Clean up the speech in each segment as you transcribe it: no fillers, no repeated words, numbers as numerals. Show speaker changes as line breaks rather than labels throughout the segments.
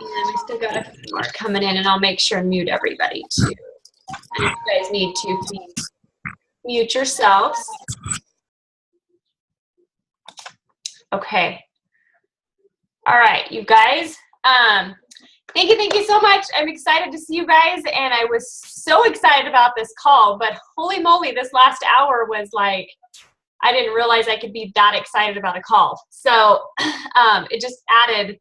And we still got a few more coming in, and I'll make sure and mute everybody too. And if you guys need to, please mute yourselves. Okay. All right, you guys. Thank you so much. I'm excited to see you guys, and I was so excited about this call, but holy moly, this last hour was like, I didn't realize I could be that excited about a call. So it just added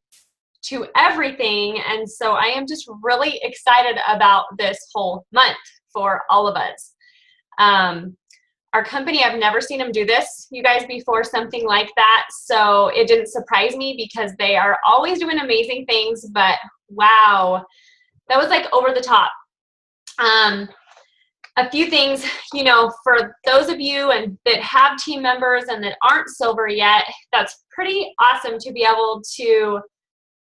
to everything, and so I am just really excited about this whole month for all of us. Our company, I've never seen them do this, you guys, before, something like that, so it didn't surprise me because they are always doing amazing things, but wow, that was like over the top. A few things, you know, for those of you and that have team members and that aren't silver yet, that's pretty awesome to be able to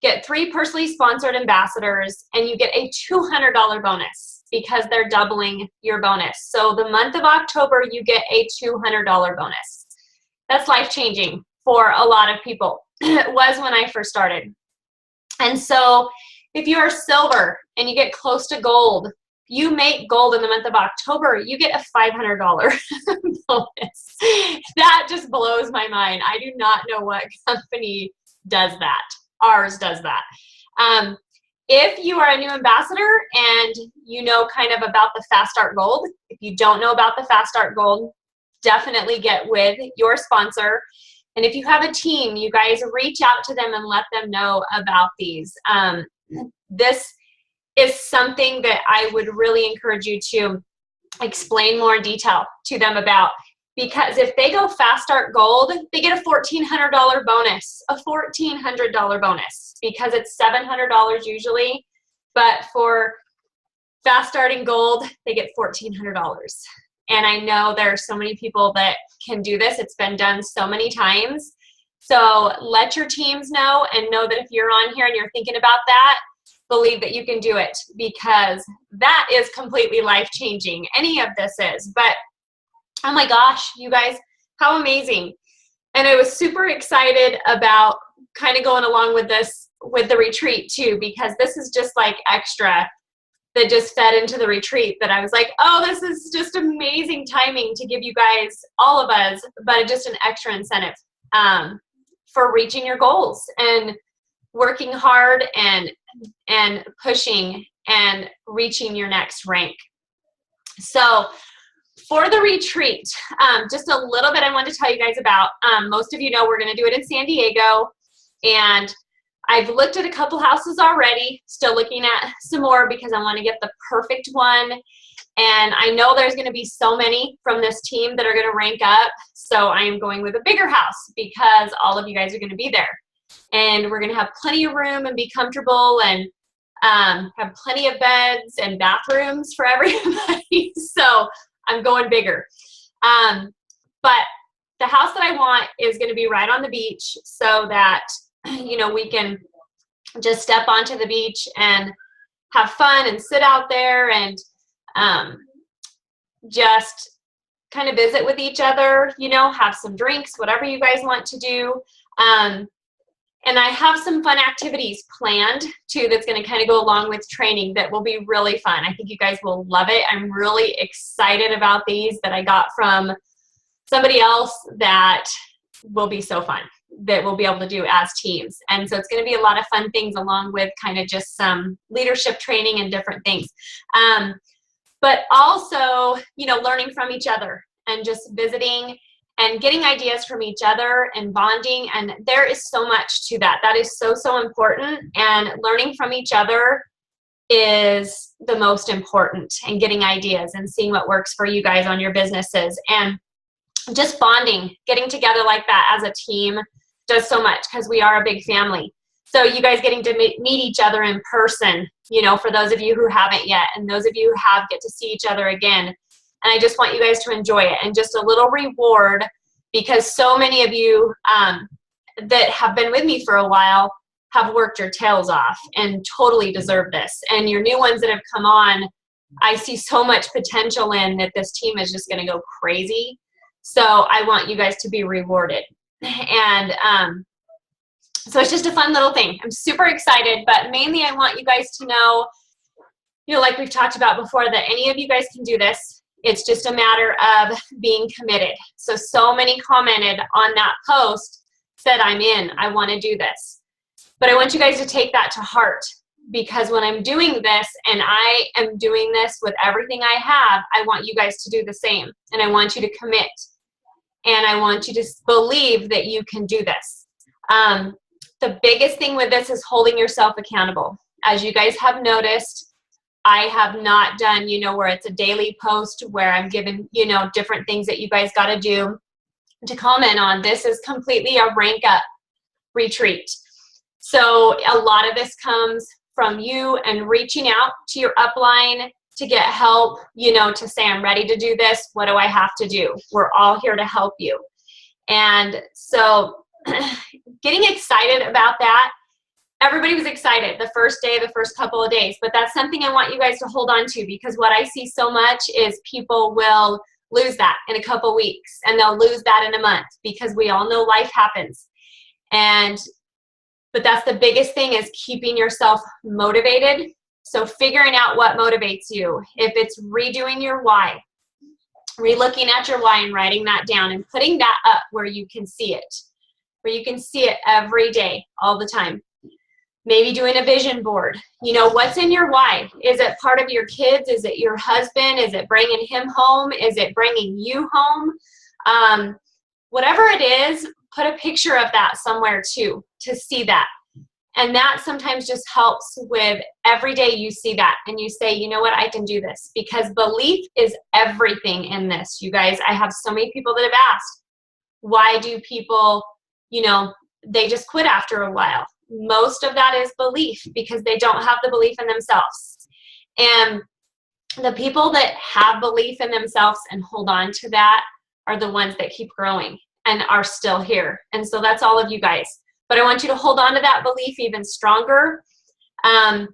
get 3 personally sponsored ambassadors, and you get a $200 bonus because they're doubling your bonus. So the month of October, you get a $200 bonus. That's life-changing for a lot of people. It was when I first started. And so if you are silver and you get close to gold, you make gold in the month of October, you get a $500 bonus. That just blows my mind. I do not know what company does that. Ours does that. If you are a new ambassador and you know kind of about the Fast Start Gold, if you don't know about the Fast Start Gold, definitely get with your sponsor. And if you have a team, you guys reach out to them and let them know about these. This is something that I would really encourage you to explain more in detail to them about, because if they go Fast Start Gold, they get a $1,400 bonus, a $1,400 bonus, because it's $700 usually, but for Fast Starting Gold, they get $1,400. And I know there are so many people that can do this. It's been done so many times. So let your teams know, and know that if you're on here and you're thinking about that, believe that you can do it, because that is completely life-changing. Any of this is, but oh my gosh, you guys, how amazing. And I was super excited about kind of going along with this, with the retreat too, because this is just like extra that just fed into the retreat, that I was like, oh, this is just amazing timing to give you guys, all of us, but just an extra incentive for reaching your goals and working hard and pushing and reaching your next rank. So for the retreat, just a little bit I wanted to tell you guys about. Most of you know we're going to do it in San Diego, and I've looked at a couple houses already, still looking at some more because I want to get the perfect one. And I know there's going to be so many from this team that are going to rank up, so I am going with a bigger house because all of you guys are going to be there. And we're going to have plenty of room and be comfortable, and have plenty of beds and bathrooms for everybody. So I'm going bigger. But the house that I want is going to be right on the beach, so that, you know, we can just step onto the beach and have fun and sit out there and just kind of visit with each other, you know, have some drinks, whatever you guys want to do. And I have some fun activities planned too that's going to kind of go along with training that will be really fun. I think you guys will love it. I'm really excited about these that I got from somebody else that will be so fun, that we'll be able to do as teams. And so it's going to be a lot of fun things along with kind of just some leadership training and different things. But also, you know, learning from each other and just visiting and getting ideas from each other and bonding. And there is so much to that. That is so, so important. And learning from each other is the most important, and getting ideas and seeing what works for you guys on your businesses. And just bonding, getting together like that as a team does so much, because we are a big family. So you guys getting to meet each other in person, you know, for those of you who haven't yet, and those of you who have, get to see each other again. And I just want you guys to enjoy it, and just a little reward, because so many of you that have been with me for a while have worked your tails off and totally deserve this. And your new ones that have come on, I see so much potential in that this team is just going to go crazy. So I want you guys to be rewarded. And So it's just a fun little thing. I'm super excited, but mainly I want you guys to know, like we've talked about before, that any of you guys can do this. It's just a matter of being committed. So many commented on that post, said, I'm in, I want to do this. But I want you guys to take that to heart, because when I'm doing this, and I am doing this with everything I have, I want you guys to do the same. And I want you to commit. And I want you to believe that you can do this. The biggest thing with this is holding yourself accountable. As you guys have noticed, I have not done, where it's a daily post where I'm giving, different things that you guys got to do to comment on. This is completely a rank up retreat. So a lot of this comes from you and reaching out to your upline to get help, to say, I'm ready to do this. What do I have to do? We're all here to help you. And so getting excited about that. Everybody was excited the first day, the first couple of days, but that's something I want you guys to hold on to, because what I see so much is people will lose that in a couple weeks, and they'll lose that in a month, because we all know life happens. But that's the biggest thing, is keeping yourself motivated. So figuring out what motivates you. If it's redoing your why, re-looking at your why and writing that down and putting that up where you can see it, every day, all the time. Maybe doing a vision board. What's in your why? Is it part of your kids? Is it your husband? Is it bringing him home? Is it bringing you home? Whatever it is, put a picture of that somewhere too, to see that. And that sometimes just helps with every day you see that and you say, you know what, I can do this. Because belief is everything in this. You guys, I have so many people that have asked, why do people, they just quit after a while? Most of that is belief, because they don't have the belief in themselves. And the people that have belief in themselves and hold on to that are the ones that keep growing and are still here. And so that's all of you guys. But I want you to hold on to that belief even stronger. Of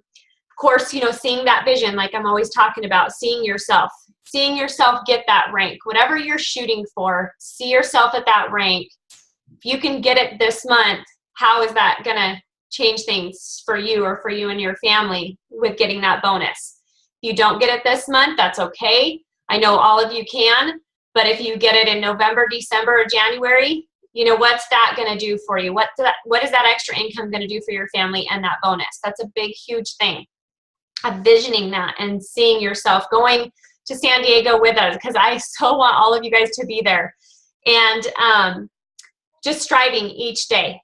course, seeing that vision, like I'm always talking about, seeing yourself get that rank. Whatever you're shooting for, see yourself at that rank. If you can get it this month, how is that going to change things for you or for you and your family with getting that bonus? If you don't get it this month, that's okay. I know all of you can, but if you get it in November, December, or January, what's that going to do for you? What is that extra income going to do for your family and that bonus? That's a big, huge thing. Envisioning that and seeing yourself going to San Diego with us, because I so want all of you guys to be there. And just striving each day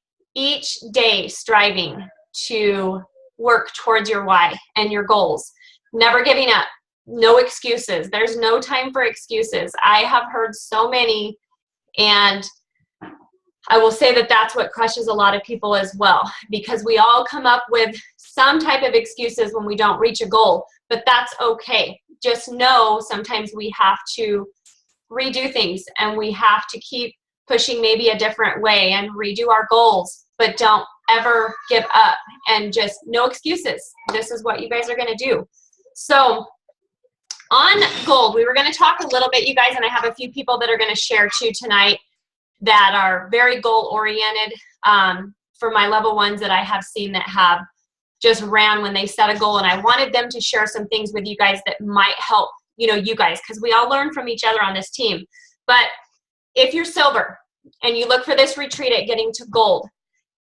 striving to work towards your why and your goals. Never giving up. No excuses. There's no time for excuses. I have heard so many, and I will say that that's what crushes a lot of people as well, because we all come up with some type of excuses when we don't reach a goal, but that's okay. Just know sometimes we have to redo things, and we have to keep pushing maybe a different way and redo our goals, but don't ever give up, and just no excuses. This is what you guys are going to do. So on gold, we were going to talk a little bit, you guys, and I have a few people that are going to share too tonight that are very goal oriented. For my level ones that I have seen that have just ran when they set a goal, and I wanted them to share some things with you guys that might help, you guys, because we all learn from each other on this team. But if you're silver and you look for this retreat at getting to gold,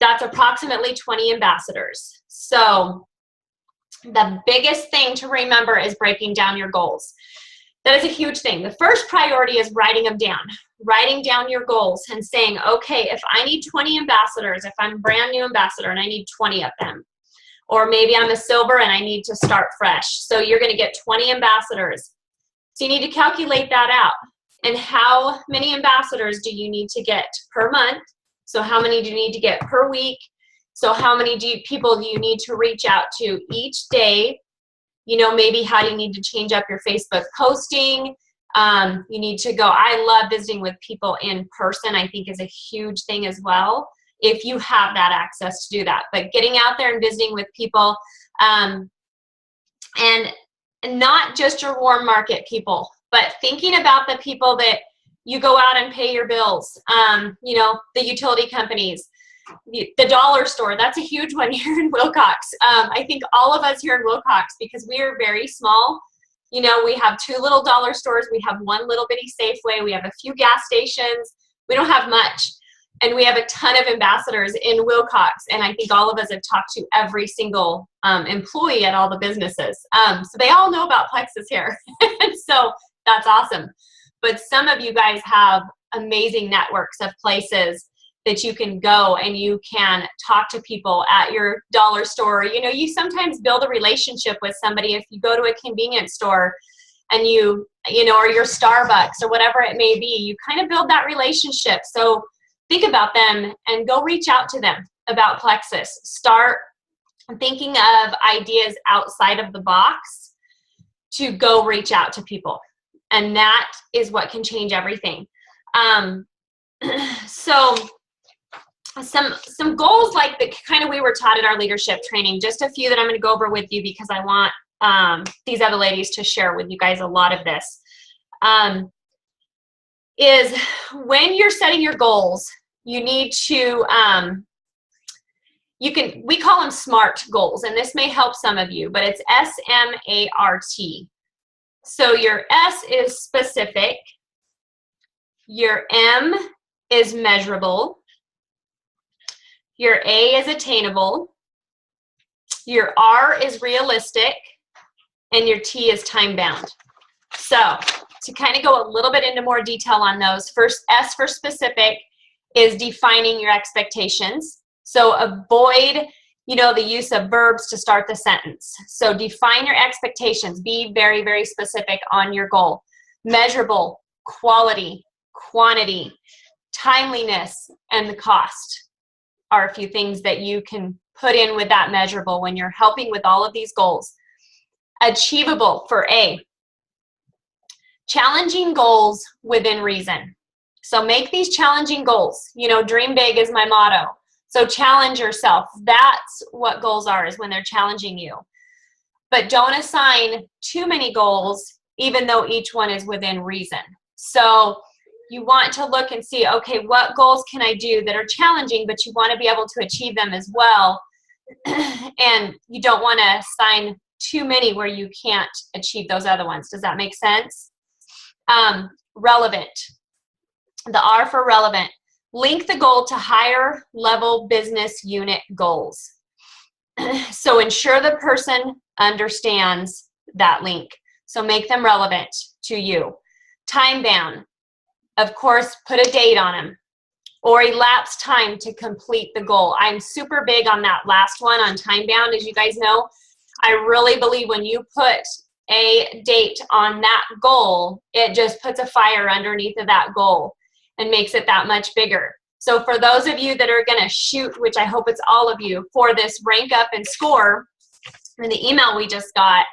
that's approximately 20 ambassadors. So the biggest thing to remember is breaking down your goals. That is a huge thing. The first priority is writing them down. Writing down your goals and saying, okay, if I need 20 ambassadors, if I'm a brand new ambassador and I need 20 of them, or maybe I'm a silver and I need to start fresh. So you're going to get 20 ambassadors. So you need to calculate that out. And how many ambassadors do you need to get per month? So how many do you need to get per week? So how many people do you need to reach out to each day? Maybe how you need to change up your Facebook posting. You need to go. I love visiting with people in person. I think is a huge thing as well, if you have that access to do that. But getting out there and visiting with people, and not just your warm market people, but thinking about the people that you go out and pay your bills, the utility companies, the dollar store, that's a huge one here in Wilcox. I think all of us here in Wilcox, because we are very small, you know, we have 2 little dollar stores, we have 1 little bitty Safeway, we have a few gas stations, we don't have much. And we have a ton of ambassadors in Wilcox, and I think all of us have talked to every single employee at all the businesses. So they all know about Plexus here. So that's awesome. But some of you guys have amazing networks of places that you can go and you can talk to people at your dollar store. You know, you sometimes build a relationship with somebody if you go to a convenience store and you know, or your Starbucks or whatever it may be, you kind of build that relationship. So think about them and go reach out to them about Plexus. Start thinking of ideas outside of the box to go reach out to people. And that is what can change everything. So some goals like the kind of we were taught at our leadership training, just a few that I'm going to go over with you because I want these other ladies to share with you guys a lot of this, is when you're setting your goals, you need to, we call them SMART goals, and this may help some of you, but it's S-M-A-R-T. So your S is specific, your M is measurable, your A is attainable, your R is realistic, and your T is time bound. So to kind of go a little bit into more detail on those, first S for specific is defining your expectations. So avoid, you know, the use of verbs to start the sentence. So define your expectations. Be very, very specific on your goal. Measurable, quality, quantity, timeliness, and the cost are a few things that you can put in with that measurable when you're helping with all of these goals. Achievable for A. Challenging goals within reason. So make these challenging goals. You know, dream big is my motto. So challenge yourself. That's what goals are, is when they're challenging you. But don't assign too many goals, even though each one is within reason. So you want to look and see, okay, what goals can I do that are challenging, but you want to be able to achieve them as well. And you don't want to assign too many where you can't achieve those other ones. Does that make sense? Relevant. The R for relevant. Link the goal to higher level business unit goals. So ensure the person understands that link. So make them relevant to you. Time bound. Of course, put a date on them or elapsed time to complete the goal. I'm super big on that last one on time bound, as you guys know. I really believe when you put a date on that goal, it just puts a fire underneath of that goal and makes it that much bigger. So for those of you that are going to shoot, which I hope it's all of you, for this rank up and score in the email we just got,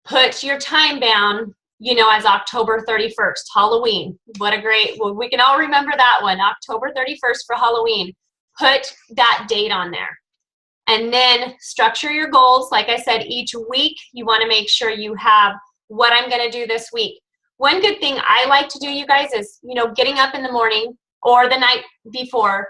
put your time bound, you know, as October 31st, Halloween. What a great, well, we can all remember that one, October 31st for Halloween. Put that date on there. And then structure your goals. Like I said, each week you want to make sure you have what I'm going to do this week. One good thing I like to do, you guys, is, you know, getting up in the morning or the night before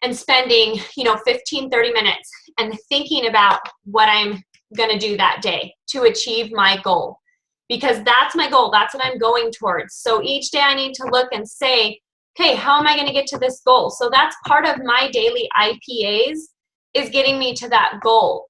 and spending, you know, 15, 30 minutes and thinking about what I'm going to do that day to achieve my goal. Because that's my goal. That's what I'm going towards. So each day I need to look and say, okay, how am I going to get to this goal? So that's part of my daily IPAs, is getting me to that goal.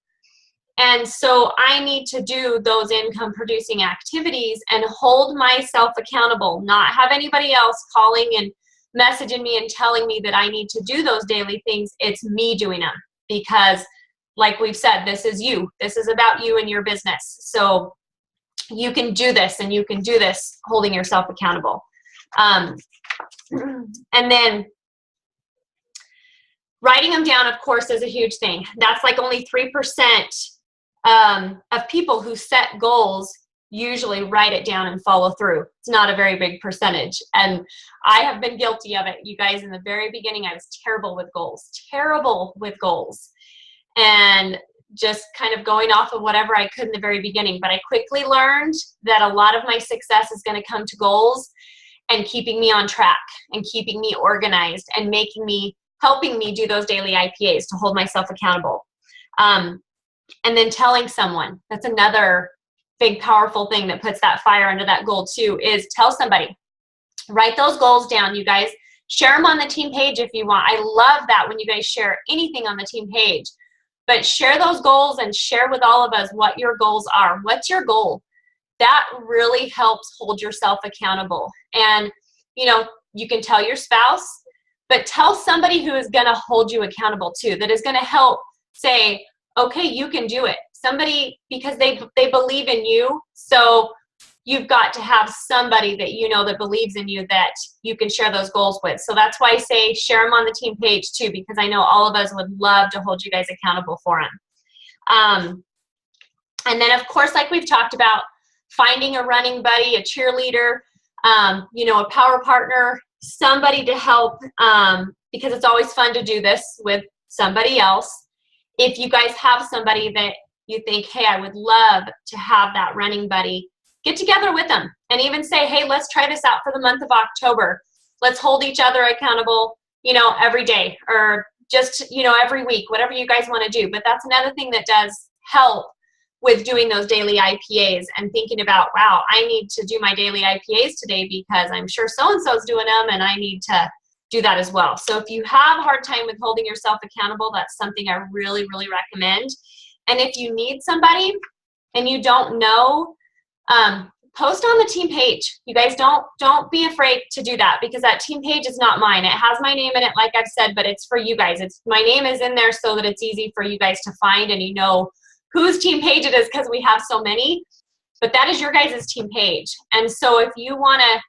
And so I need to do those income producing activities and hold myself accountable, not have anybody else calling and messaging me and telling me that I need to do those daily things. It's me doing them, because like we've said, this is you. This is about you and your business. So you can do this, and you can do this holding yourself accountable. And then writing them down, of course, is a huge thing. That's like only 3% of people who set goals usually write it down and follow through. It's not a very big percentage. And I have been guilty of it. You guys, in the very beginning, I was terrible with goals. And just kind of going off of whatever I could in the very beginning. But I quickly learned that a lot of my success is going to come to goals and keeping me on track and keeping me organized and making me helping me do those daily IPAs to hold myself accountable. And then telling someone, that's another big, powerful thing that puts that fire under that goal too, is tell somebody. Write those goals down, you guys. Share them on the team page if you want. I love that when you guys share anything on the team page. But share those goals and share with all of us what your goals are. What's your goal? That really helps hold yourself accountable. And, you know, you can tell your spouse, but tell somebody who is going to hold you accountable too, that is going to help say, okay, you can do it. Somebody, because they believe in you. So you've got to have somebody that you know that believes in you that you can share those goals with. So that's why I say share them on the team page too, because I know all of us would love to hold you guys accountable for them. And then, of course, like we've talked about, finding a running buddy, a cheerleader, you know, a power partner, somebody to help, because it's always fun to do this with somebody else. If you guys have somebody that you think, hey, I would love to have that running buddy, get together with them and even say, hey, let's try this out for the month of October. Let's hold each other accountable, you know, every day or just, you know, every week, whatever you guys want to do. But that's another thing that does help with doing those daily IPAs and thinking about, wow, I need to do my daily IPAs today because I'm sure so-and-so's doing them and I need to do that as well. So if you have a hard time with holding yourself accountable, that's something I really, really recommend. And if you need somebody and you don't know, post on the team page. You guys don't be afraid to do that, because that team page is not mine. It has my name in it, like I've said, but it's for you guys. My name is in there so that it's easy for you guys to find and you know whose team page it is, because we have so many. But that is your guys' team page. And so if you want to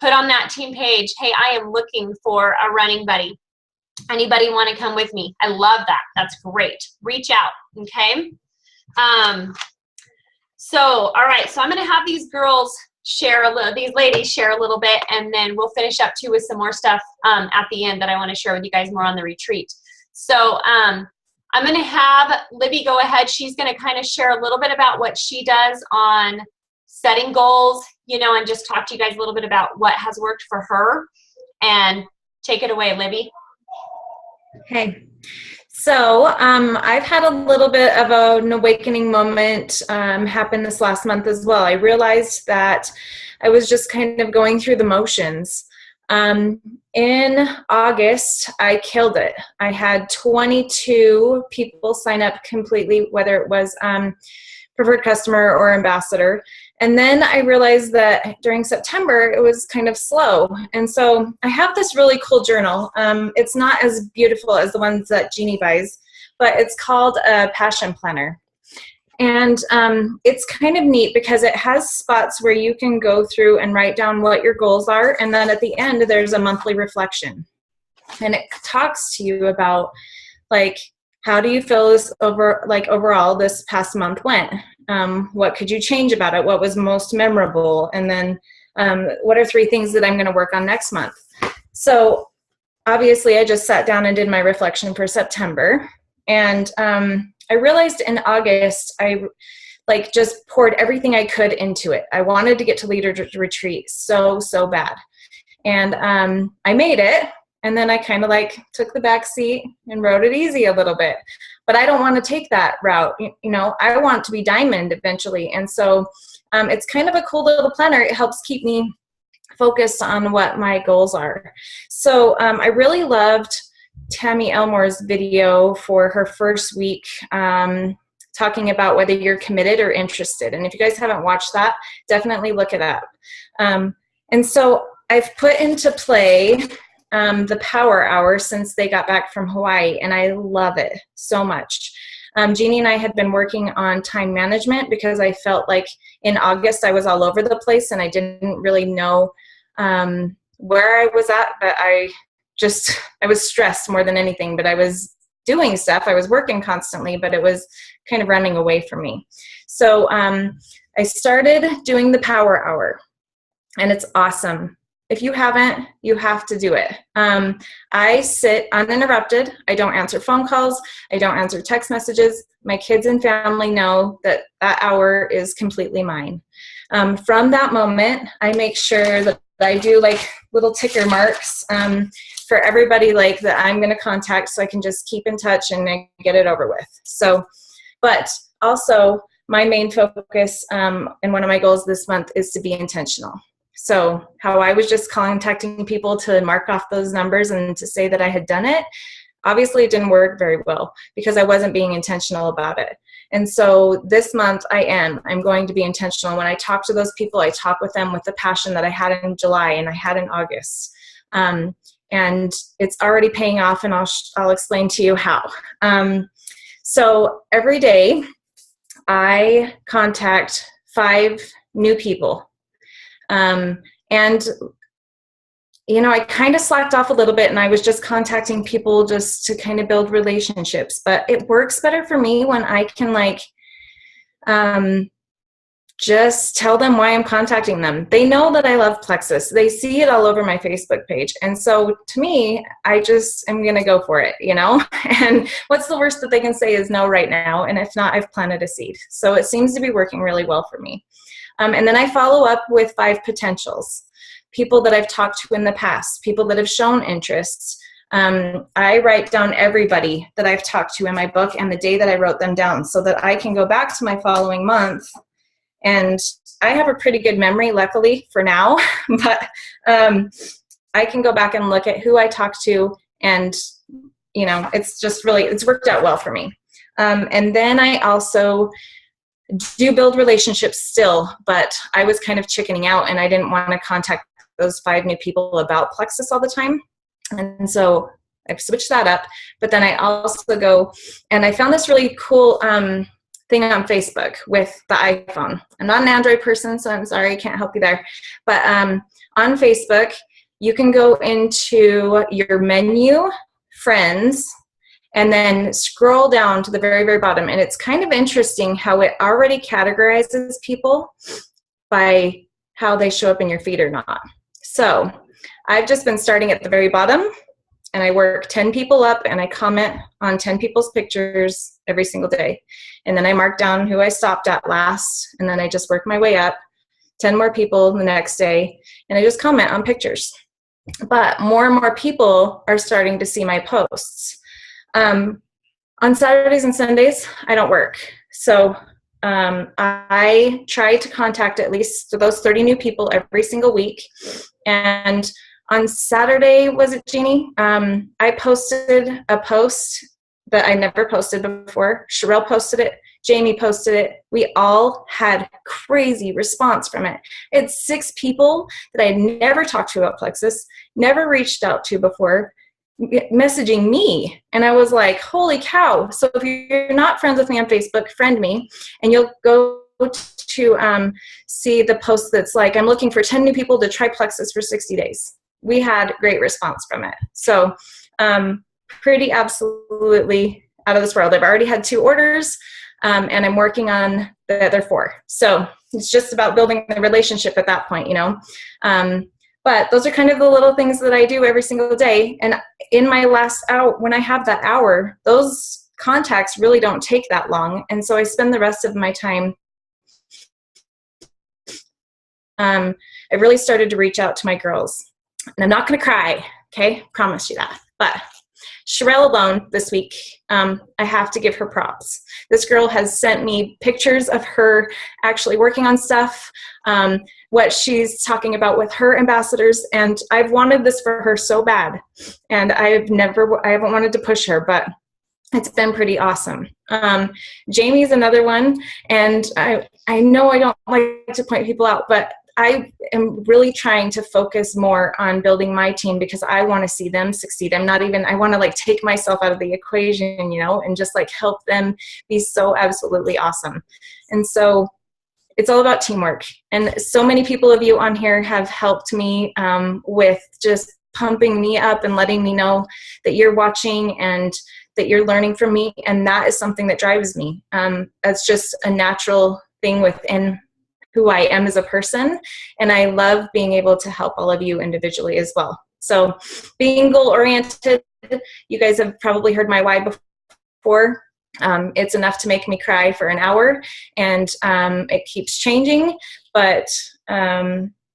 put on that team page, hey, I am looking for a running buddy. Anybody want to come with me? I love that. That's great. Reach out, okay? So, all right, so I'm going to have these girls share a little, these ladies share a little bit, and then we'll finish up too with some more stuff at the end that I want to share with you guys more on the retreat. So I'm going to have Libby go ahead. She's going to kind of share a little bit about what she does on setting goals, you know, and just talk to you guys a little bit about what has worked for her. And take it away, Libby.
Hey. So I've had a little bit of an awakening moment happen this last month as well. I realized that I was just kind of going through the motions. In August, I killed it. I had 22 people sign up completely, whether it was preferred customer or ambassador. And then I realized that during September, it was kind of slow. And so I have this really cool journal. It's not as beautiful as the ones that Jeannie buys, but it's called a Passion Planner. And it's kind of neat because it has spots where you can go through and write down what your goals are. And then at the end, there's a monthly reflection. And it talks to you about, like, how do you feel this overall this past month went? What could you change about it? What was most memorable? And then what are 3 things that I'm going to work on next month? So obviously I just sat down and did my reflection for September. And I realized in August, I just poured everything I could into it. I wanted to get to Leader Retreat so bad. And I made it. And then I kind of took the back seat and rode it easy a little bit. But I don't want to take that route. You know, I want to be diamond eventually. And so it's kind of a cool little planner. It helps keep me focused on what my goals are. So I really loved Tammy Elmore's video for her first week talking about whether you're committed or interested. And if you guys haven't watched that, definitely look it up. And so I've put into play the Power Hour since they got back from Hawaii, and I love it so much. Jeannie and I had been working on time management because I felt like in August I was all over the place and I didn't really know where I was at, but I was stressed more than anything, but I was doing stuff. I was working constantly, but it was kind of running away from me. So I started doing the Power Hour, and it's awesome. If you haven't, you have to do it. I sit uninterrupted. I don't answer phone calls. I don't answer text messages. My kids and family know that that hour is completely mine. From that moment, I make sure that I do like little ticker marks for everybody like that I'm going to contact, so I can just keep in touch and get it over with. So, but also my main focus and one of my goals this month is to be intentional. So how I was just contacting people to mark off those numbers and to say that I had done it, obviously it didn't work very well because I wasn't being intentional about it. And so this month I'm going to be intentional. When I talk to those people, I talk with them with the passion that I had in July and I had in August. And it's already paying off, and I'll explain to you how. So every day I contact 5 new people. And you know, I kind of slacked off a little bit, and I was just contacting people just to kind of build relationships. But it works better for me when I can like just tell them why I'm contacting them. They know that I love Plexus. They see it all over my Facebook page. And so to me, I just am going to go for it, you know? And what's the worst that they can say is no right now? And if not, I've planted a seed. So it seems to be working really well for me. And then I follow up with 5 potentials. People that I've talked to in the past, people that have shown interest. I write down everybody that I've talked to in my book and the day that I wrote them down so that I can go back to my following month. And I have a pretty good memory, luckily, for now. But I can go back and look at who I talked to, and, you know, it's worked out well for me. And then I also do build relationships still, but I was kind of chickening out, and I didn't want to contact those 5 new people about Plexus all the time. And so I've switched that up. But then I also go, and I found this really cool thing on Facebook with the iPhone. I'm not an Android person, so I'm sorry, I can't help you there. But on Facebook, you can go into your menu, friends, and then scroll down to the very, very bottom. And it's kind of interesting how it already categorizes people by how they show up in your feed or not. So I've just been starting at the very bottom, and I work 10 people up, and I comment on 10 people's pictures every single day. And then I mark down who I stopped at last, and then I just work my way up, 10 more people the next day, and I just comment on pictures. But more and more people are starting to see my posts. On Saturdays and Sundays, I don't work. So I try to contact at least those 30 new people every single week. And on Saturday, was it Jeannie? I posted a post that I never posted before. Sherelle posted it. Jamie posted it. We all had crazy response from it. It's 6 people that I had never talked to about Plexus, never reached out to before, messaging me. And I was like, holy cow. So if you're not friends with me on Facebook, friend me, and you'll go to see the post that's like, I'm looking for 10 new people to try Plexus for 60 days. We had great response from it. So pretty absolutely out of this world. I've already had 2 orders, and I'm working on the other 4. So it's just about building the relationship at that point, you know. But those are kind of the little things that I do every single day. And in my last hour, when I have that hour, those contacts really don't take that long. And so I spend the rest of my time. I really started to reach out to my girls. And I'm not going to cry, okay? Promise you that. But Sherelle alone this week, I have to give her props. This girl has sent me pictures of her actually working on stuff, what she's talking about with her ambassadors, and I've wanted this for her so bad. And I haven't wanted to push her, but it's been pretty awesome. Jamie's another one, and I know I don't like to point people out, but I am really trying to focus more on building my team because I want to see them succeed. I want to like take myself out of the equation, you know, and just like help them be so absolutely awesome. And so it's all about teamwork. And so many people of you on here have helped me with just pumping me up and letting me know that you're watching and that you're learning from me. And that is something that drives me. That's just a natural thing within who I am as a person, and I love being able to help all of you individually as well. So being goal-oriented, you guys have probably heard my why before. It's enough to make me cry for an hour, and it keeps changing, but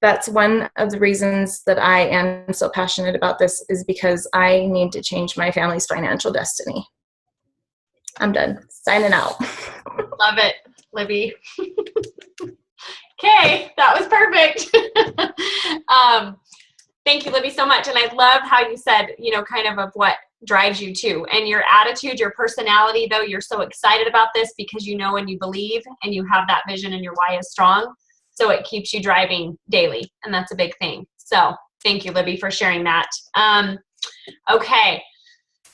that's one of the reasons that I am so passionate about this, is because I need to change my family's financial destiny. I'm done. Signing out.
Love it, Libby. Okay, that was perfect. Thank you, Libby, so much. And I love how you said, kind of what drives you too. And your attitude, your personality, though, you're so excited about this because you know and you believe and you have that vision and your why is strong. So it keeps you driving daily. And that's a big thing. So thank you, Libby, for sharing that. Okay.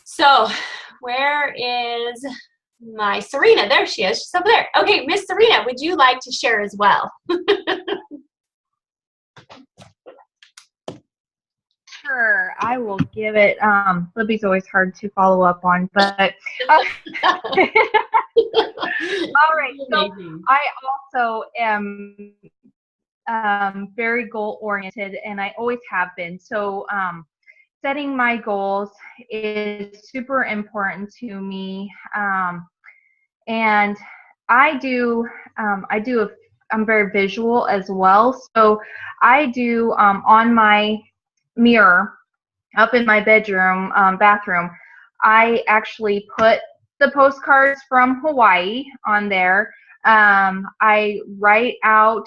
So where is my Serena? There she is. She's over there. Okay, Miss Serena, would you like to share as well?
Sure, I will give it. Libby's always hard to follow up on, but all right. So I also am very goal oriented, and I always have been. So setting my goals is super important to me, and I'm very visual as well. So I do on my mirror up in my bedroom, bathroom, I actually put the postcards from Hawaii on there. I write out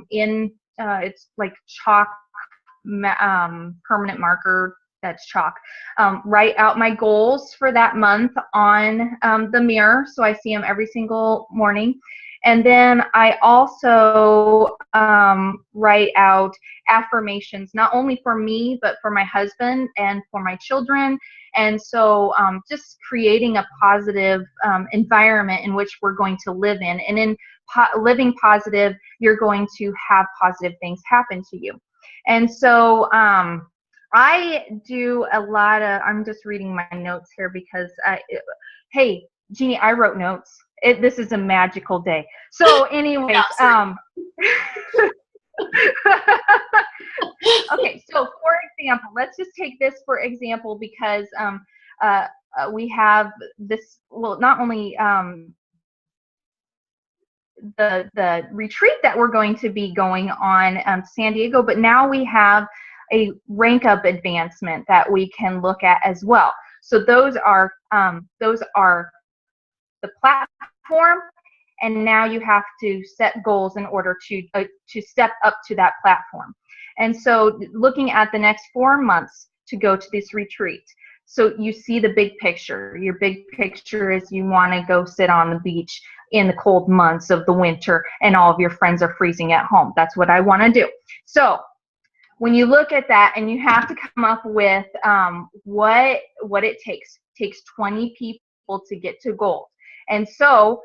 it's like chalk, permanent marker, that's chalk. Write out my goals for that month on the mirror, so I see them every single morning. And then I also write out affirmations, not only for me, but for my husband and for my children. And so just creating a positive environment in which we're going to live in. And in living positive, you're going to have positive things happen to you. And so I do a lot of, I'm just reading my notes here because, hey, Jeannie, I wrote notes. This is a magical day. So anyways, okay, so for example, let's just take this for example because we have this, well, not only the retreat that we're going to be going on San Diego, but now we have a rank up advancement that we can look at as well. So those are the platform, and now you have to set goals in order to step up to that platform. And so looking at the next 4 months to go to this retreat, so you see the big picture. Your big picture is you want to go sit on the beach in the cold months of the winter and all of your friends are freezing at home. That's what I want to do. So when you look at that, and you have to come up with what it takes. It takes 20 people to get to goal. And so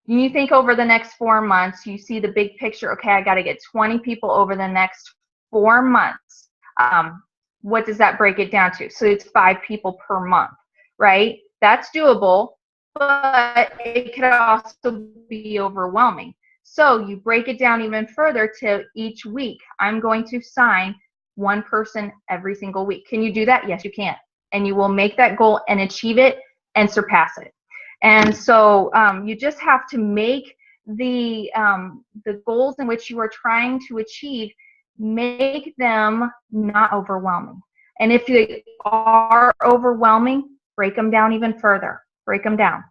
you think over the next 4 months, you see the big picture. Okay, I got to get 20 people over the next 4 months. What does that break it down to? So it's 5 people per month, right? That's doable, but it could also be overwhelming. So you break it down even further to each week. I'm going to sign 1 person every single week. Can you do that? Yes, you can. And you will make that goal and achieve it and surpass it. And so you just have to make the goals in which you are trying to achieve, make them not overwhelming. And if they are overwhelming, break them down even further. Break them down.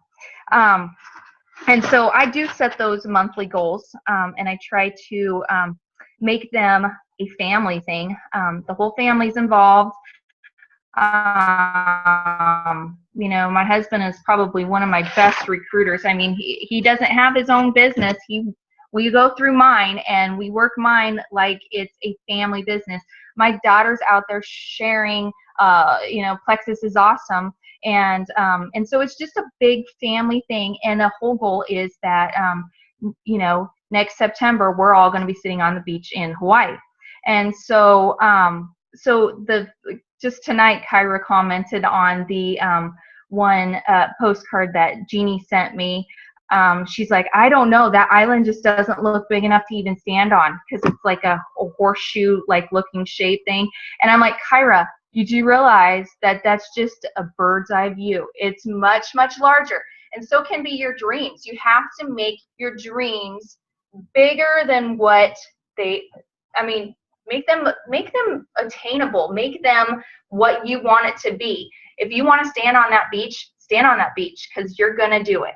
And so I do set those monthly goals, and I try to make them a family thing. The whole family's involved. My husband is probably one of my best recruiters. I mean, he doesn't have his own business. We go through mine, and we work mine like it's a family business. My daughter's out there sharing, Plexus is awesome. And so it's just a big family thing. And the whole goal is that, next September, we're all going to be sitting on the beach in Hawaii. And so, just tonight, Kyra commented on the one postcard that Jeannie sent me. She's like, I don't know, that island just doesn't look big enough to even stand on because it's like a horseshoe like looking shape thing. And I'm like, Kyra, you do realize that that's just a bird's eye view. It's much, much larger. And so can be your dreams. You have to make your dreams bigger than what Make them attainable. Make them what you want it to be. If you want to stand on that beach, stand on that beach, because you're going to do it.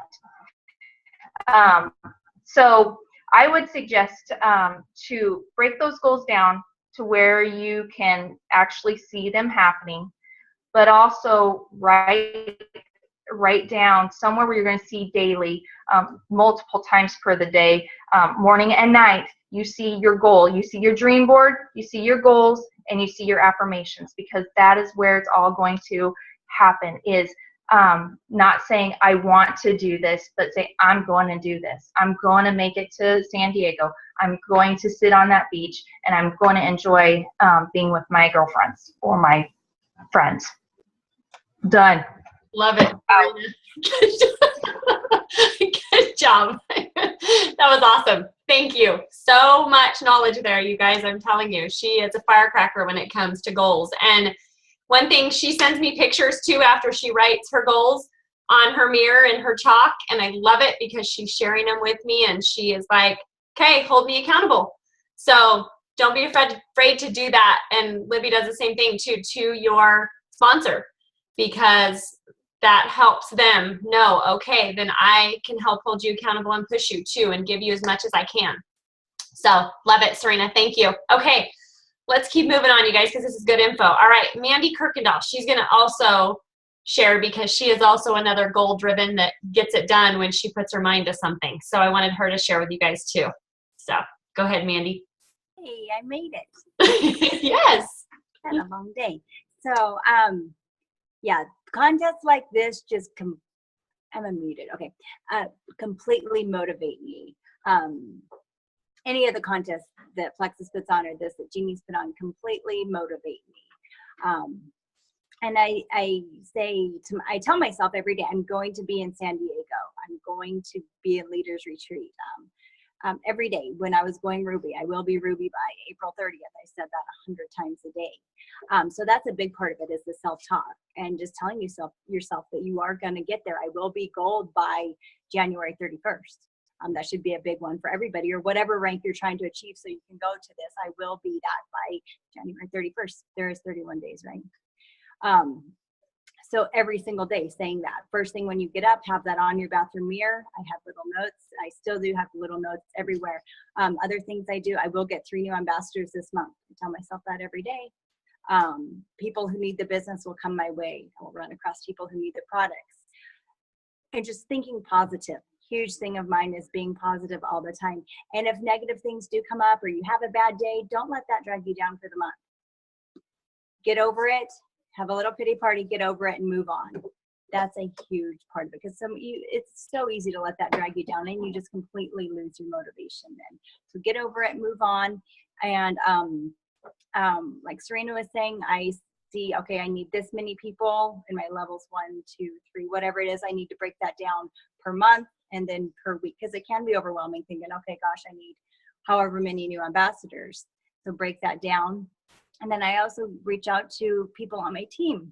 So I would suggest to break those goals down to where you can actually see them happening, but also write down somewhere where you're going to see daily, multiple times per the day, morning and night. You see your goal, you see your dream board, you see your goals, and you see your affirmations, because that is where it's all going to happen. Is not saying I want to do this, but say I'm going to do this. I'm going to make it to San Diego. I'm going to sit on that beach, and I'm going to enjoy being with my girlfriends or my friends. Done.
Love it. Good job. That was awesome. Thank you. So much knowledge there, you guys. I'm telling you, she is a firecracker when it comes to goals. And one thing, she sends me pictures too after she writes her goals on her mirror and her chalk. And I love it because she's sharing them with me, and she is like, okay, hold me accountable. So don't be afraid to do that. And Libby does the same thing too, to your sponsor, because that helps them know, okay, then I can help hold you accountable and push you too, and give you as much as I can. So love it, Serena. Thank you. Okay, let's keep moving on, you guys, because this is good info. All right, Mandy Kirkendall, she's going to also share, because she is also another goal-driven that gets it done when she puts her mind to something. So I wanted her to share with you guys too. So go ahead, Mandy.
Hey, I made it.
Yes.
Had a long day. So, yeah, contests like this just I'm unmuted. Okay, completely motivate me. Any of the contests that Plexus puts on, or this that Jeannie's put on, completely motivate me. And I tell myself every day, I'm going to be in San Diego. I'm going to be in Leaders Retreat. Every day when I was going Ruby, I will be Ruby by April 30th. I said that 100 times a day. So that's a big part of it, is the self-talk, and just telling yourself that you are going to get there. I will be gold by January 31st. That should be a big one for everybody, or whatever rank you're trying to achieve so you can go to this. I will be that by January 31st. There is 31 days, right? So every single day saying that. First thing when you get up, have that on your bathroom mirror. I have little notes. I still do have little notes everywhere. Other things I do, I will get 3 new ambassadors this month. I tell myself that every day. People who need the business will come my way. I will run across people who need the products. And just thinking positive. Huge thing of mine is being positive all the time. And if negative things do come up, or you have a bad day, don't let that drag you down for the month. Get over it. Have a little pity party, get over it, and move on. That's a huge part of it, because it's so easy to let that drag you down, and you just completely lose your motivation then. So get over it, move on. And like Serena was saying, I see, okay, I need this many people in my levels 1, 2, 3, whatever it is. I need to break that down per month and then per week, because it can be overwhelming thinking, okay, gosh, I need however many new ambassadors. So break that down. And then I also reach out to people on my team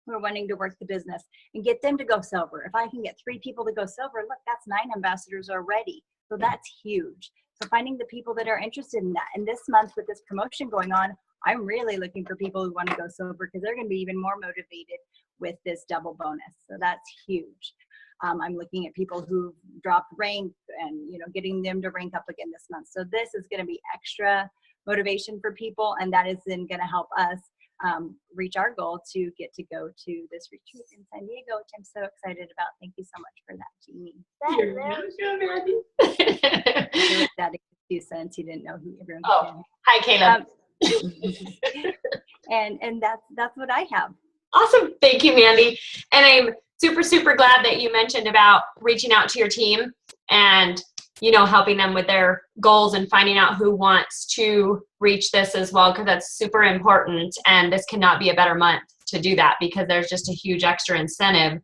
who are wanting to work the business and get them to go silver. If I can get 3 people to go silver, look, that's 9 ambassadors already. So that's huge. So finding the people that are interested in that. And this month with this promotion going on, I'm really looking for people who want to go silver, because they're going to be even more motivated with this double bonus. So that's huge. I'm looking at people who dropped rank and, getting them to rank up again this month. So this is going to be extra motivation for people, and that is then going to help us reach our goal to get to go to this retreat in San Diego, which I'm so excited about. Thank you so much for that, Jeannie. That excuse since you didn't know who everyone was.
Oh, hi, Caleb.
And that's what I have.
Awesome. Thank you, Mandy. And I'm super, super glad that you mentioned about reaching out to your team and helping them with their goals and finding out who wants to reach this as well, because that's super important. And this cannot be a better month to do that, because there's just a huge extra incentive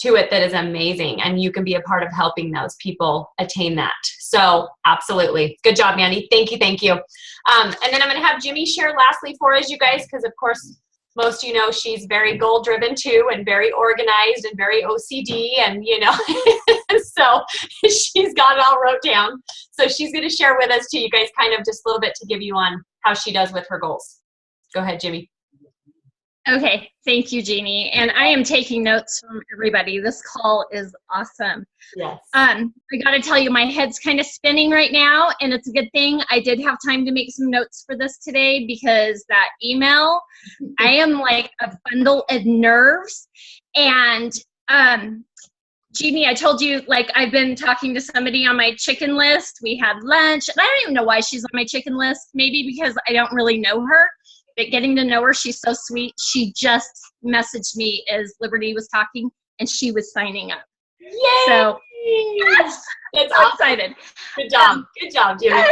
to it that is amazing. And you can be a part of helping those people attain that. So absolutely. Good job, Mandy. Thank you. Thank you. And then I'm going to have Jimmy share lastly for us, you guys, because of course most she's very goal driven too, and very organized and very OCD, and so she's got it all wrote down. So she's going to share with us too, you guys, kind of just a little bit to give you on how she does with her goals. Go ahead, Jimmy.
Okay, thank you, Jeannie. And I am taking notes from everybody. This call is awesome.
Yes.
I got to tell you, my head's kind of spinning right now, and it's a good thing I did have time to make some notes for this today, because that email, I am like a bundle of nerves. And Jeannie, I told you, like, I've been talking to somebody on my chicken list. We had lunch, and I don't even know why she's on my chicken list. Maybe because I don't really know her. But getting to know her, she's so sweet. She just messaged me as Liberty was talking, and she was signing up.
Yay!
So
That's
so
awesome.
excited.
Good job. Good job, Jimmy.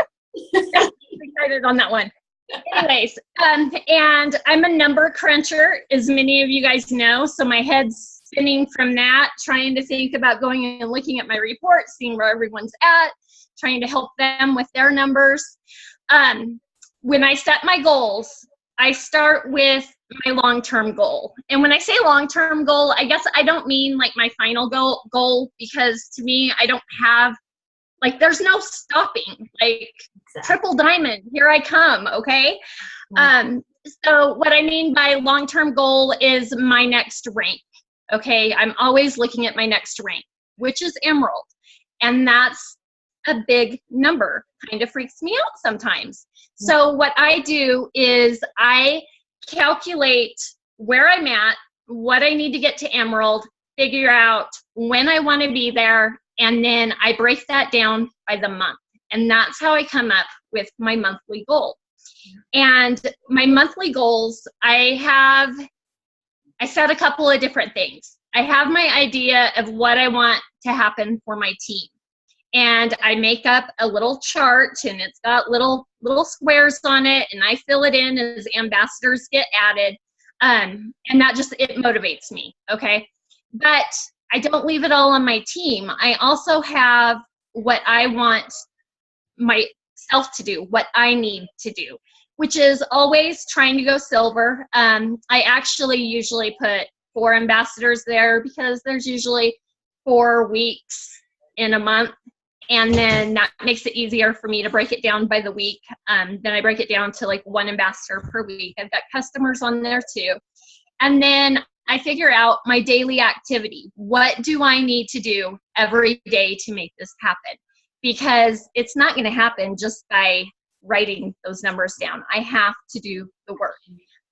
Excited on that one. Anyways, and I'm a number cruncher, as many of you guys know. So my head's spinning from that, trying to think about going and looking at my report, seeing where everyone's at, trying to help them with their numbers. When I set my goals, I start with my long-term goal. And when I say long-term goal, I guess I don't mean like my final goal, because to me, I don't have, like, there's no stopping, like triple diamond, here I come, okay? So what I mean by long-term goal is my next rank, okay? I'm always looking at my next rank, which is Emerald. And that's a big number, kind of freaks me out sometimes. So what I do is I calculate where I'm at, what I need to get to Emerald, figure out when I want to be there, and then I break that down by the month. And that's how I come up with my monthly goal. And my monthly goals, I set a couple of different things. I have my idea of what I want to happen for my team. And I make up a little chart, and it's got little squares on it, and I fill it in as ambassadors get added. And that just, it motivates me, okay? But I don't leave it all on my team. I also have what I want myself to do, what I need to do, which is always trying to go silver. I actually usually put 4 ambassadors there, because there's usually 4 weeks in a month. And then that makes it easier for me to break it down by the week. Then I break it down to like 1 ambassador per week. I've got customers on there too. And then I figure out my daily activity. What do I need to do every day to make this happen? Because it's not going to happen just by writing those numbers down. I have to do the work.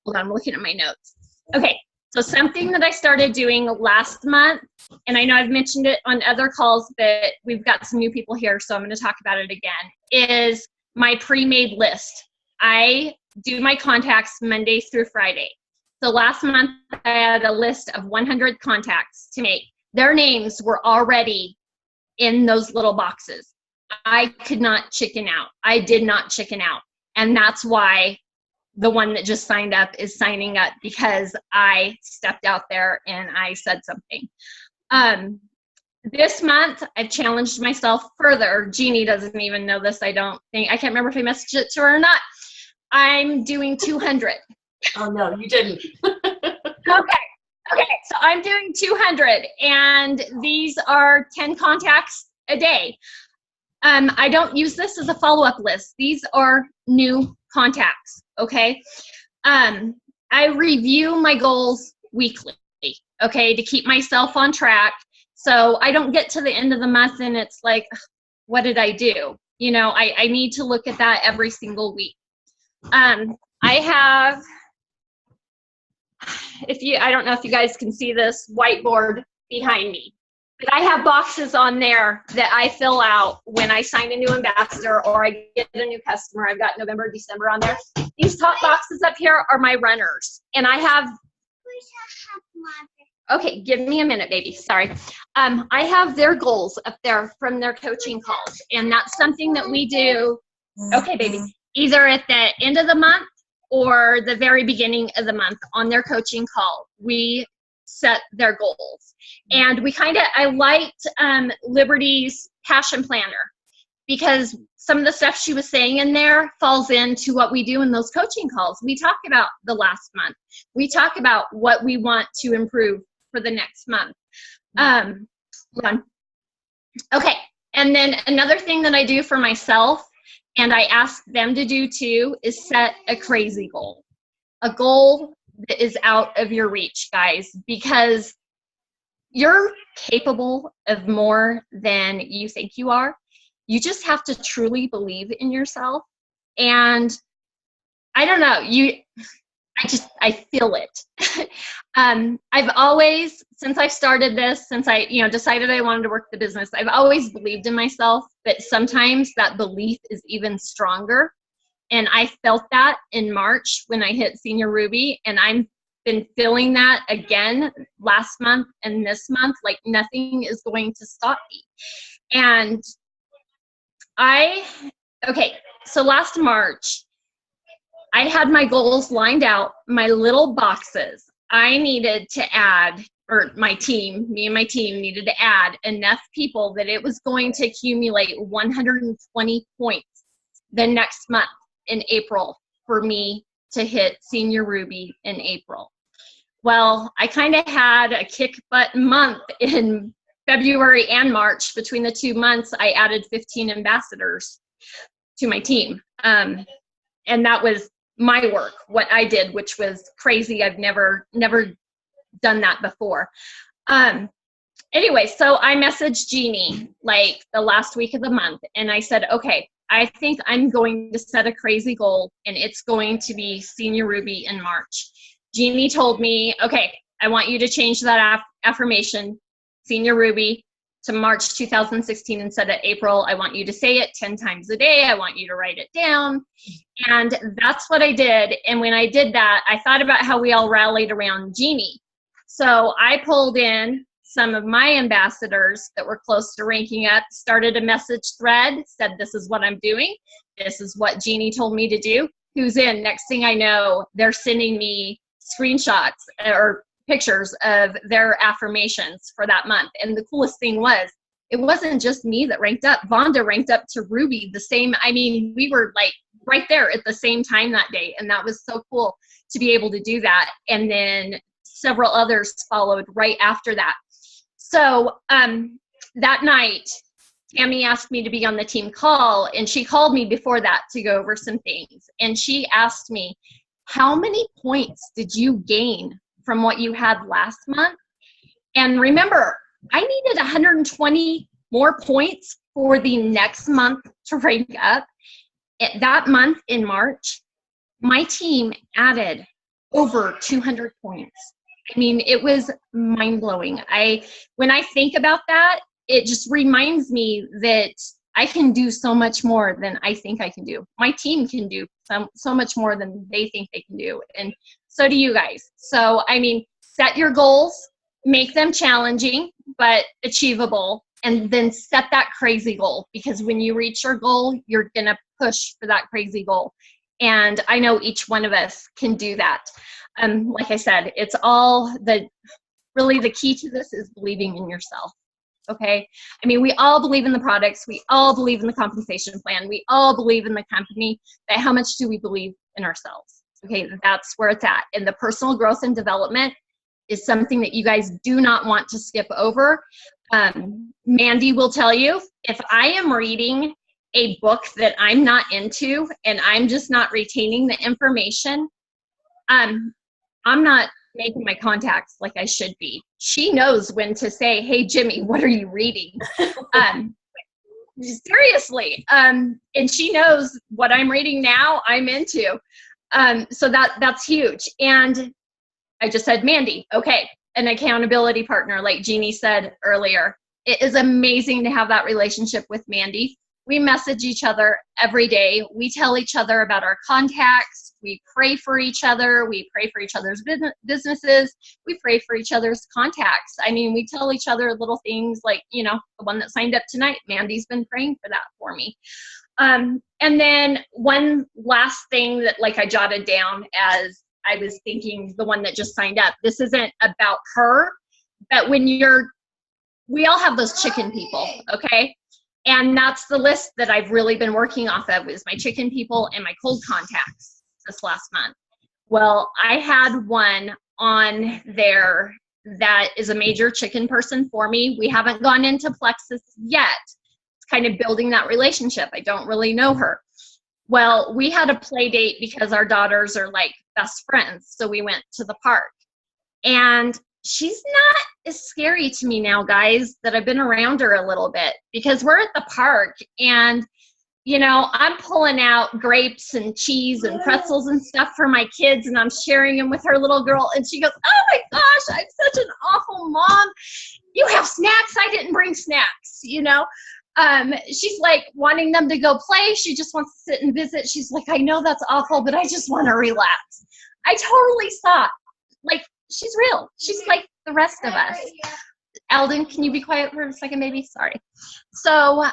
Hold on, I'm looking at my notes. Okay. So something that I started doing last month, and I know I've mentioned it on other calls, but we've got some new people here, so I'm going to talk about it again, is my pre-made list. I do my contacts Monday through Friday. So last month, I had a list of 100 contacts to make. Their names were already in those little boxes. I could not chicken out. I did not chicken out. And that's why the one that just signed up is signing up, because I stepped out there and I said something. This month, I've challenged myself further. Jeannie doesn't even know this, I don't think. I can't remember if I messaged it to her or not. I'm doing 200.
Oh, no, you didn't.
Okay, so I'm doing 200, and these are 10 contacts a day. I don't use this as a follow-up list. These are new contacts, okay? I review my goals weekly, okay, to keep myself on track. So I don't get to the end of the month and it's like, what did I do? You know, I need to look at that every single week. I have, I don't know if you guys can see this whiteboard behind me, but I have boxes on there that I fill out when I sign a new ambassador or I get a new customer. I've got November, December on there. These top boxes up here are my runners, and I have, okay, give me a minute, baby, sorry. I have their goals up there from their coaching calls, and that's something that we do, okay, baby, either at the end of the month or the very beginning of the month on their coaching call. We set their goals. And we I liked Liberty's Passion Planner. because some of the stuff she was saying in there falls into what we do in those coaching calls. We talk about the last month. We talk about what we want to improve for the next month. Hold on. Okay. And then another thing that I do for myself, and I ask them to do too, is set a crazy goal. A goal that is out of your reach, guys, because you're capable of more than you think you are. You just have to truly believe in yourself. And I don't know, I feel it. I've always, since I started this, since I, decided I wanted to work the business, I've always believed in myself, but sometimes that belief is even stronger. And I felt that in March when I hit Senior Ruby, and I've been feeling that again last month and this month, like nothing is going to stop me. And so last March, I had my goals lined out, my little boxes. I needed to add, or me and my team needed to add enough people that it was going to accumulate 120 points the next month in April for me to hit Senior Ruby in April. Well, I kind of had a kick butt month in February and March. Between the 2 months, I added 15 ambassadors to my team. And that was my work, what I did, which was crazy. I've never done that before. Anyway, so I messaged Jeannie like the last week of the month, and I said, okay, I think I'm going to set a crazy goal, and it's going to be Senior Ruby in March. Jeannie told me, okay, I want you to change that affirmation, Senior Ruby, to March 2016 instead of April. I want you to say it 10 times a day. I want you to write it down. And that's what I did. And when I did that, I thought about how we all rallied around Jeannie. So I pulled in some of my ambassadors that were close to ranking up, started a message thread, said, this is what I'm doing. This is what Jeannie told me to do. Who's in? Next thing I know, they're sending me screenshots or pictures of their affirmations for that month. And the coolest thing was, it wasn't just me that ranked up. Vonda ranked up to Ruby the same. I mean, we were like right there at the same time that day. And that was so cool to be able to do that. And then several others followed right after that. So that night, Tammy asked me to be on the team call, and she called me before that to go over some things. And she asked me, how many points did you gain from what you had last month? And remember, I needed 120 more points for the next month to rank up. That month in March, my team added over 200 points. I mean, it was mind-blowing. When I think about that, it just reminds me that I can do so much more than I think I can do. My team can do so much more than they think they can do. And so do you guys. So, I mean, set your goals, make them challenging, but achievable, and then set that crazy goal, because when you reach your goal, you're going to push for that crazy goal. And I know each one of us can do that. Like I said, it's all really the key to this is believing in yourself. Okay. I mean, we all believe in the products. We all believe in the compensation plan. We all believe in the company, but how much do we believe in ourselves? Okay. That's where it's at. And the personal growth and development is something that you guys do not want to skip over. Mandy will tell you, if I am reading a book that I'm not into and I'm just not retaining the information, I'm not making my contacts like I should be. She knows when to say, hey, Jimmy, what are you reading? Seriously. And she knows what I'm reading now, I'm into. So that's huge. And I just said, Mandy, okay, an accountability partner, like Jeannie said earlier. It is amazing to have that relationship with Mandy. We message each other every day. We tell each other about our contacts. We pray for each other. We pray for each other's businesses. We pray for each other's contacts. I mean, we tell each other little things like, the one that signed up tonight, Mandy's been praying for that for me. And then one last thing that I jotted down as I was thinking, the one that just signed up, this isn't about her, but we all have those chicken people, okay? And that's the list that I've really been working off of, is my chicken people and my cold contacts this last month. Well, I had one on there that is a major chicken person for me. We haven't gone into Plexus yet. It's kind of building that relationship. I don't really know her. Well, we had a play date because our daughters are like best friends. So we went to the park. And she's not as scary to me now, guys, that I've been around her a little bit, because we're at the park and, you know, I'm pulling out grapes and cheese and pretzels and stuff for my kids, and I'm sharing them with her little girl. And she goes, oh my gosh, I'm such an awful mom. You have snacks? I didn't bring snacks, you know? She's like wanting them to go play. She just wants to sit and visit. She's like, I know that's awful, but I just want to relax. I totally saw, like, she's real. She's like the rest of us. Eldon, can you be quiet for a second, baby? Sorry. So,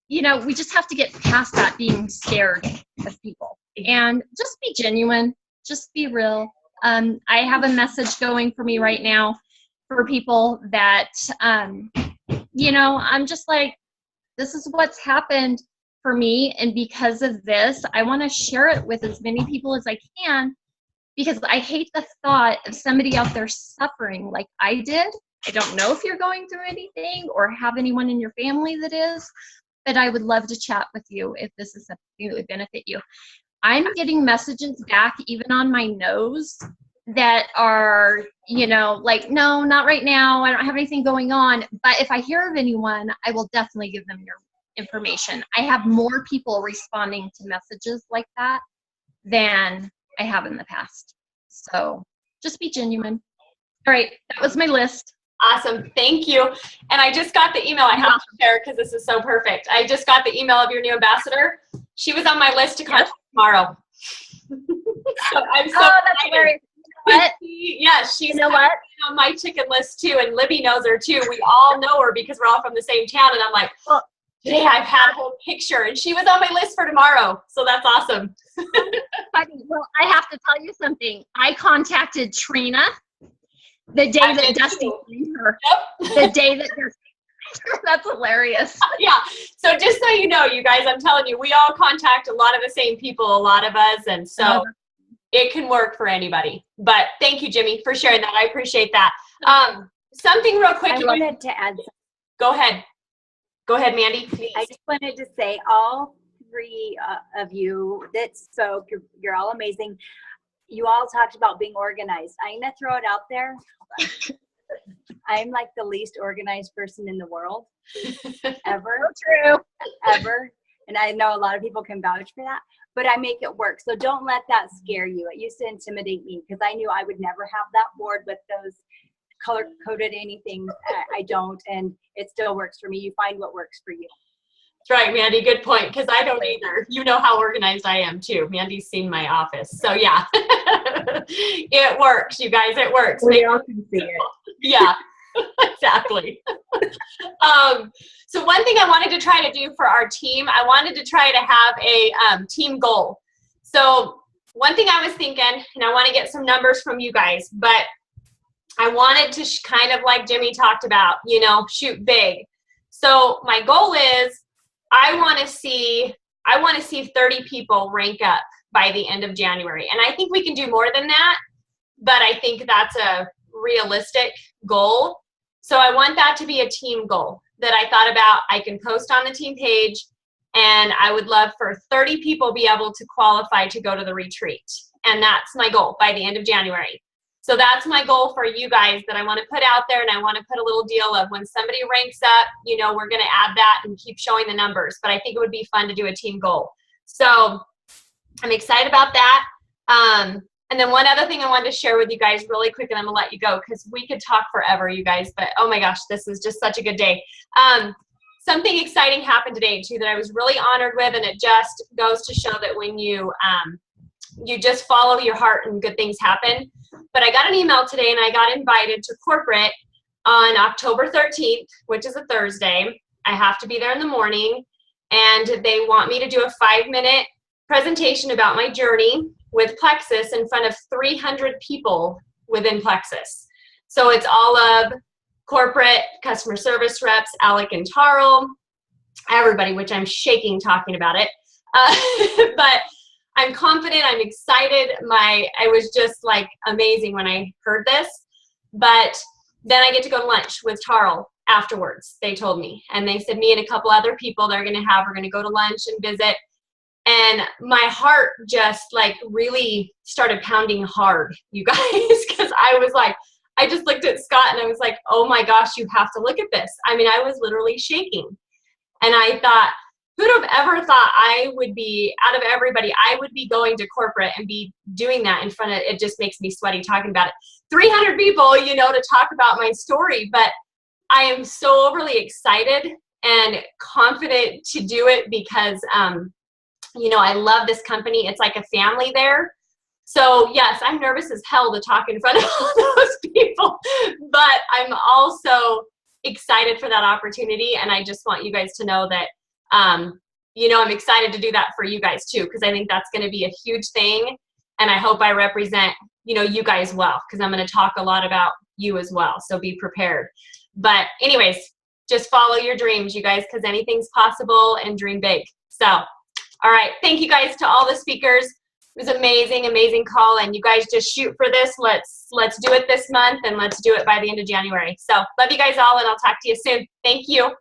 you know, we just have to get past that being scared of people and just be genuine, just be real. I have a message going for me right now for people that, you know, I'm just like, this is what's happened for me. And because of this, I want to share it with as many people as I can, because I hate the thought of somebody out there suffering like I did. I don't know if you're going through anything or have anyone in your family that is, but I would love to chat with you if this is something that would benefit you. I'm getting messages back, even on my nose, that are, you know, like, no, not right now. I don't have anything going on. But if I hear of anyone, I will definitely give them your information. I have more people responding to messages like that than I have in the past. So just be genuine. All right, that was my list.
Awesome. Thank you. And I just got the email. I have to share because this is so perfect. I just got the email of your new ambassador. She was on my list to contact tomorrow. So I'm so
that's hilarious. You know what?
Yeah, she's
you know what?
on my chicken list too, and Libby knows her too. We all know her because we're all from the same town. And I'm like, well, today I've had her picture, and she was on my list for tomorrow. So that's awesome.
Well, I have to tell you something. I contacted Trina the day that Dusty seen her. Yep. The day that Dusty seen her. That's hilarious.
Yeah. So just so you know, you guys, I'm telling you, we all contact a lot of the same people, a lot of us. And so it can work for anybody. But thank you, Jimmy, for sharing that. I appreciate that. Something real quick.
I wanted to add something.
Go ahead. Go ahead, Mandy. Please.
I just wanted to say all three of you that spoke, you're all amazing. You all talked about being organized. I'm going to throw it out there. I'm like the least organized person in the world ever.
True.
Ever. And I know a lot of people can vouch for that, but I make it work. So don't let that scare you. It used to intimidate me because I knew I would never have that board with those color-coded anything. I don't, and it still works for me. You find what works for you.
That's right, Mandy. Good point, because I don't either. You know how organized I am, too. Mandy's seen my office. So, yeah. It works, you guys. It works.
We all can see it.
Yeah, exactly. So one thing I wanted to try to do for our team, I wanted to try to have a team goal. So one thing I was thinking, and I want to get some numbers from you guys, but I wanted to kind of like Jimmy talked about, you know, shoot big. So my goal is I want to see 30 people rank up by the end of January. And I think we can do more than that, but I think that's a realistic goal. So I want that to be a team goal that I thought about. I can post on the team page, and I would love for 30 people be able to qualify to go to the retreat. And that's my goal by the end of January. So that's my goal for you guys that I want to put out there, and I want to put a little deal of when somebody ranks up, you know, we're going to add that and keep showing the numbers. But I think it would be fun to do a team goal. So I'm excited about that. And then one other thing I wanted to share with you guys really quick, and I'm going to let you go because we could talk forever, you guys. But, oh, my gosh, this is just such a good day. Something exciting happened today, too, that I was really honored with, and it just goes to show that when you just follow your heart and good things happen. But I got an email today, and I got invited to corporate on October 13th, which is a Thursday. I have to be there in the morning, and they want me to do a 5-minute presentation about my journey with Plexus in front of 300 people within Plexus. So it's all of corporate customer service reps, Alec and Tarl, everybody, which I'm shaking talking about it. But I'm confident, I'm excited. I was just like amazing when I heard this. But then I get to go to lunch with Tarl afterwards, they told me. And they said me and a couple other people we're going to go to lunch and visit. And my heart just like really started pounding hard, you guys, because I was like, I just looked at Scott and I was like, oh my gosh, you have to look at this. I mean, I was literally shaking. And I thought, who'd have ever thought I would be, out of everybody, I would be going to corporate and be doing that in front of, it just makes me sweaty talking about it. 300 people, you know, to talk about my story. But I am so overly excited and confident to do it because, you know, I love this company. It's like a family there. So yes, I'm nervous as hell to talk in front of all those people, but I'm also excited for that opportunity. And I just want you guys to know that, you know, I'm excited to do that for you guys too, because I think that's going to be a huge thing. And I hope I represent, you know, you guys well, because I'm going to talk a lot about you as well. So be prepared. But anyways, just follow your dreams, you guys, because anything's possible, and dream big. So, all right. Thank you guys to all the speakers. It was amazing, amazing call. And you guys just shoot for this. Let's do it this month, and let's do it by the end of January. So love you guys all, and I'll talk to you soon. Thank you.